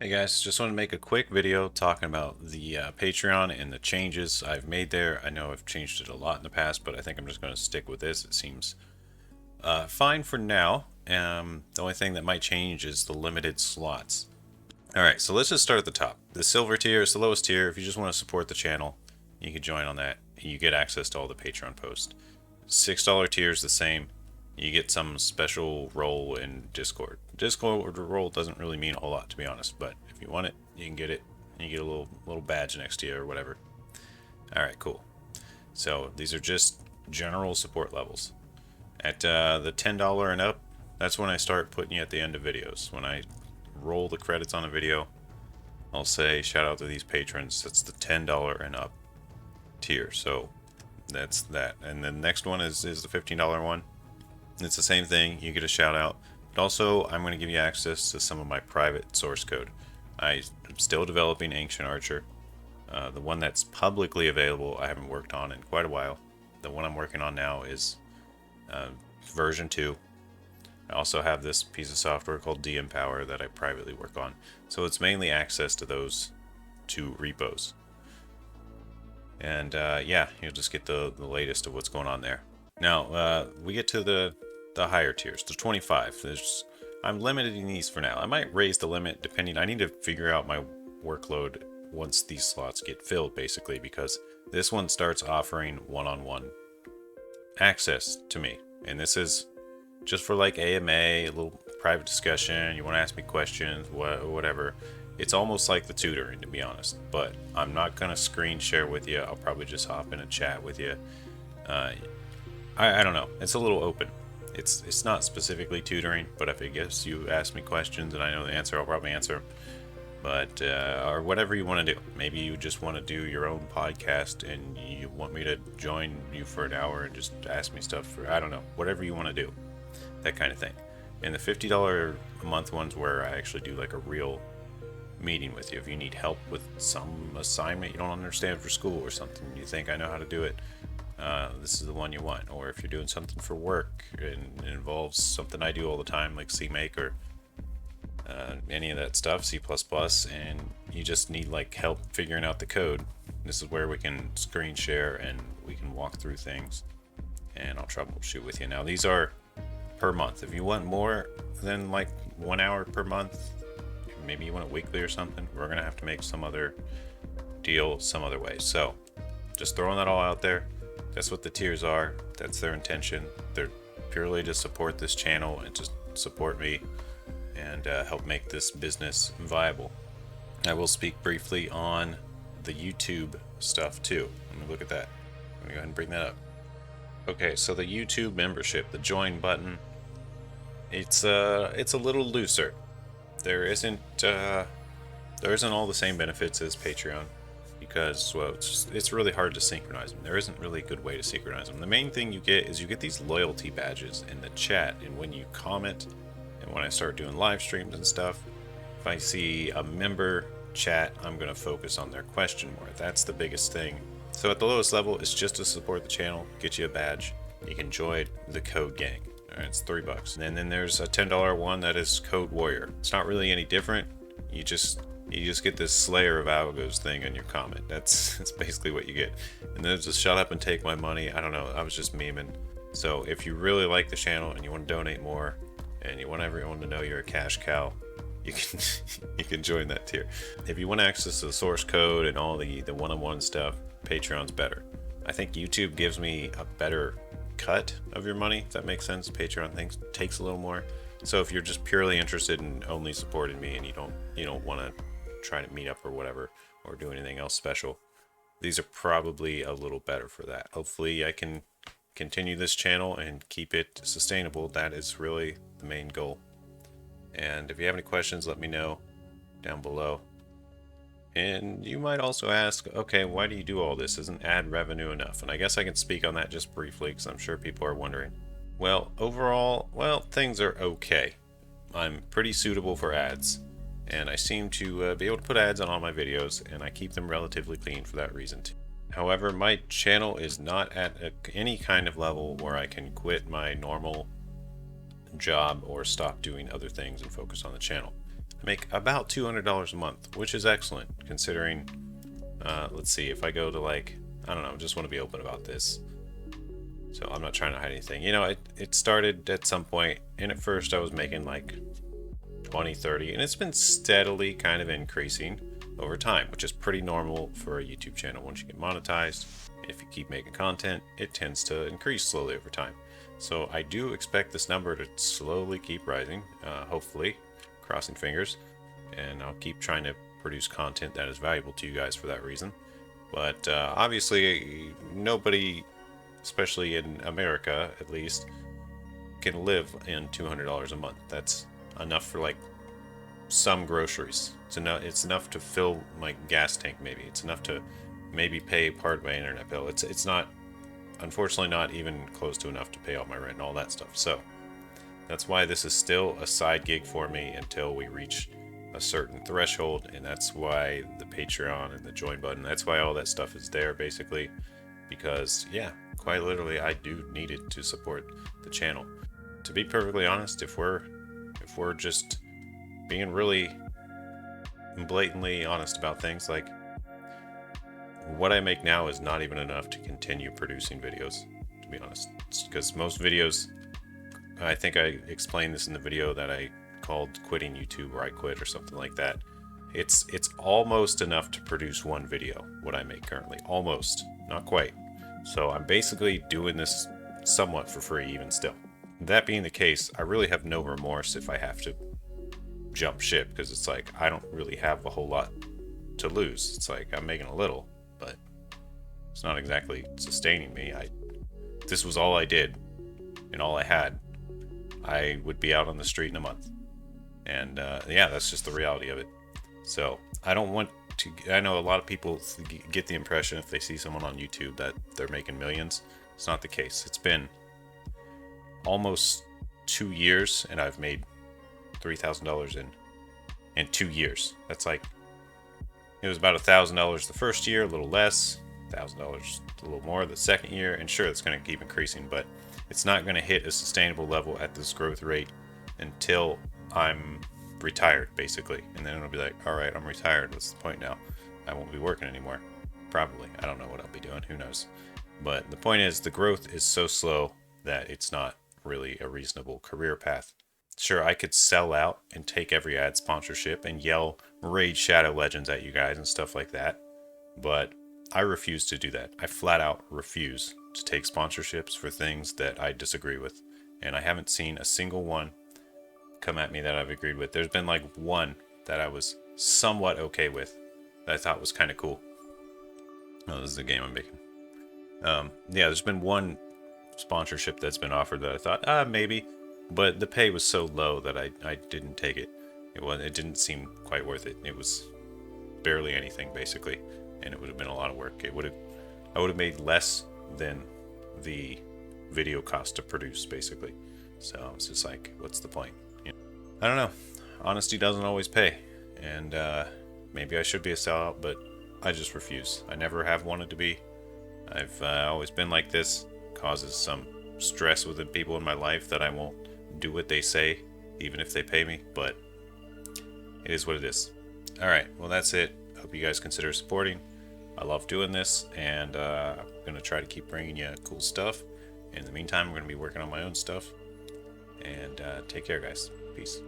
Hey guys, just want to make a quick video talking about the Patreon and the changes I've made there. I know I've changed it a lot in the past, but I think I'm just going to stick with this. It seems fine for now. The only thing that might change is the limited slots. Alright, so let's just start at the top. The silver tier is the lowest tier. If you just want to support the channel, you can join on that. You get access to all the Patreon posts. $6 tier is the same. You get some special role in Discord. Discord role doesn't really mean a whole lot, to be honest, but if you want it, you can get it, and you get a little badge next to you or whatever. Alright, cool. So these are just general support levels. At the $10 and up, that's when I start putting you at the end of videos. When I roll the credits on a video, I'll say shout out to these patrons. That's the $10 and up tier. So that's that. And the next one is the $15 one. It's the same thing. You get a shout out. But also, I'm going to give you access to some of my private source code. I'm still developing Ancient Archer. The one that's publicly available, I haven't worked on in quite a while. The one I'm working on now is version 2. I also have this piece of software called DMPower that I privately work on. So it's mainly access to those two repos. And yeah, you'll just get the latest of what's going on there. Now, we get to the higher tiers, the 25. I'm limiting these for now. I might raise the limit depending. I need to figure out my workload once these slots get filled, basically, because this one starts offering one-on-one access to me. And this is just for like AMA, a little private discussion. You want to ask me questions, whatever. It's almost like the tutoring, to be honest. But I'm not going to screen share with you. I'll probably just hop in a chat with you. I don't know. It's a little open. It's not specifically tutoring, but if it gets you ask me questions and I know the answer, I'll probably answer them. But or whatever you want to do. Maybe you just want to do your own podcast and you want me to join you for an hour and just ask me stuff for, I don't know, whatever you want to do. That kind of thing. And the $50 a month ones where I actually do like a real meeting with you. If you need help with some assignment you don't understand for school or something, you think I know how to do it, this is the one you want. Or if you're doing something for work and it involves something I do all the time, like CMake or any of that stuff, C++, and you just need like help figuring out the code, this is where we can screen share and we can walk through things and I'll troubleshoot with you. Now these are per month. If you want more than like 1 hour per month, maybe you want it weekly or something, we're gonna have to make some other deal some other way. So just throwing that all out there. That's what the tiers are. That's their intention. They're purely to support this channel and just support me and help make this business viable. I will speak briefly on the YouTube stuff too. Let me look at that. Let me go ahead and bring that up. Okay, so the YouTube membership, the join button, it's a little looser. There isn't all the same benefits as Patreon. Because, well, it's really hard to synchronize them. There isn't really a good way to synchronize them. The main thing you get is you get these loyalty badges in the chat, and when you comment, and when I start doing live streams and stuff, if I see a member chat, I'm going to focus on their question more. That's the biggest thing. So at the lowest level, it's just to support the channel, get you a badge. You can join the Code Gang. Alright, it's $3. And then there's a $10 one that is Code Warrior. It's not really any different. You just get this Slayer of Algos thing in your comment. That's basically what you get. And then just shut up and take my money. I don't know. I was just memeing. So if you really like the channel and you want to donate more and you want everyone to know you're a cash cow, you can you can join that tier. If you want access to the source code and all the one-on-one stuff, Patreon's better. I think YouTube gives me a better cut of your money, if that makes sense. Patreon takes a little more. So if you're just purely interested in only supporting me and you don't want to try to meet up or whatever or do anything else special, these are probably a little better for that. Hopefully I can continue this channel and keep it sustainable. That is really the main goal. And if you have any questions, let me know down below. And you might also ask, okay, why do you do all this? Isn't ad revenue enough? And I guess I can speak on that just briefly because I'm sure people are wondering. Well, overall, things are okay. I'm pretty suitable for ads. And I seem to be able to put ads on all my videos, and I keep them relatively clean for that reason too. However, my channel is not at any kind of level where I can quit my normal job or stop doing other things and focus on the channel. I make about $200 a month, which is excellent considering, let's see, if I go to like, I don't know, just want to be open about this. So I'm not trying to hide anything. You know, it started at some point, and at first I was making like 20, 30, and it's been steadily kind of increasing over time, which is pretty normal for a YouTube channel. Once you get monetized, if you keep making content, it tends to increase slowly over time. So I do expect this number to slowly keep rising, hopefully, crossing fingers, and I'll keep trying to produce content that is valuable to you guys for that reason. But obviously, nobody, especially in America at least, can live in $200 a month. That's enough for like some groceries. It's enough to fill my gas tank, maybe. It's enough to maybe pay part of my internet bill. It's not, unfortunately, not even close to enough to pay all my rent and all that stuff. So that's why this is still a side gig for me until we reach a certain threshold, and that's why the Patreon and the join button, that's why all that stuff is there, basically, because yeah, quite literally, I do need it to support the channel. To be perfectly honest, if we're just being really blatantly honest about things, like what I make now is not even enough to continue producing videos, to be honest. Because most videos, I think I explained this in the video that I called Quitting YouTube, or I Quit, or something like that. It's almost enough to produce one video, what I make currently. Almost, not quite. So I'm basically doing this somewhat for free even still. That being the case, I really have no remorse if I have to jump ship, because it's like I don't really have a whole lot to lose. It's like I'm making a little, but it's not exactly sustaining me. This was all I did and all I had. I would be out on the street in a month, and yeah, that's just the reality of it. So I don't want to. I know a lot of people get the impression if they see someone on YouTube that they're making millions. It's not the case. It's been almost 2 years, and I've made $3,000 in 2 years. That's like, it was about $1,000 the first year, a little less, $1,000 a little more the second year, and sure, it's going to keep increasing, but it's not going to hit a sustainable level at this growth rate until I'm retired, basically. And then it'll be like, all right, I'm retired. What's the point now? I won't be working anymore. Probably. I don't know what I'll be doing. Who knows? But the point is, the growth is so slow that it's not really a reasonable career path. Sure, I could sell out and take every ad sponsorship and yell Raid Shadow Legends at you guys and stuff like that, but I refuse to do that. I flat out refuse to take sponsorships for things that I disagree with, and I haven't seen a single one come at me that I've agreed with. There's been like one that I was somewhat okay with that I thought was kind of cool. Oh, this is the game I'm making. Yeah, there's been one sponsorship that's been offered that I thought, maybe, but the pay was so low that I didn't take it. It didn't seem quite worth it. It was barely anything, basically, and it would have been a lot of work. I would have made less than the video cost to produce, basically. So it's just like, what's the point? You know? I don't know. Honesty doesn't always pay, and maybe I should be a sellout, but I just refuse. I never have wanted to be. I've always been like this. Causes some stress with the people in my life that I won't do what they say, even if they pay me, but it is what it is. Alright, well, that's it. Hope you guys consider supporting. I love doing this, and I'm going to try to keep bringing you cool stuff. In the meantime, I'm going to be working on my own stuff, and take care, guys. Peace.